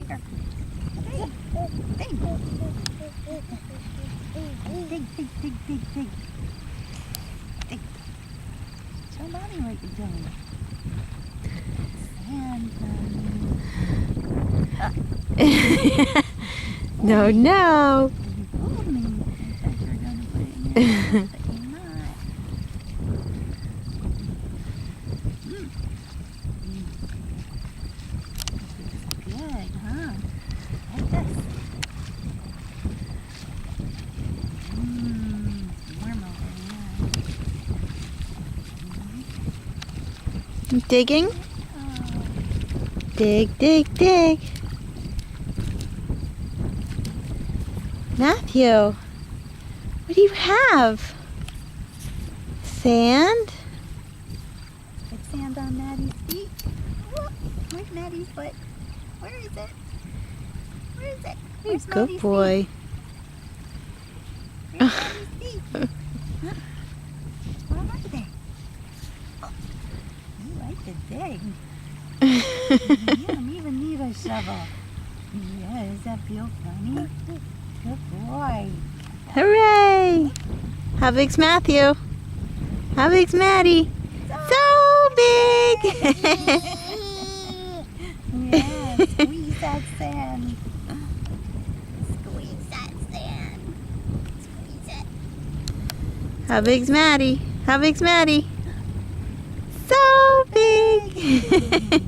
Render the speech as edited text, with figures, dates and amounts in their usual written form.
Dig. Dig. Dig, dig, dig, dig. Dig. Show Mommy what you're doing. Sand. No, no. You told me that you're going to put it in your mouth, but you're not. Good, huh? Like this. It's warm over here. You digging? Oh. Dig, dig, dig. Matthew, what do you have? Sand? Put sand on Maddie's feet. Whoa, where's Maddie's foot? Where is it? Where is it? Where's Good Maddie's boy. Feet? Where's Maddie's feet? Huh? Where are they? Oh, you like to dig. You don't even need a shovel. Yeah, does that feel funny? Good boy. Hooray! How big's Matthew? How big's Maddie? So big! Yeah, squeeze that sand. Squeeze that sand. Squeeze it. How big's Maddie? How big's Maddie? So big!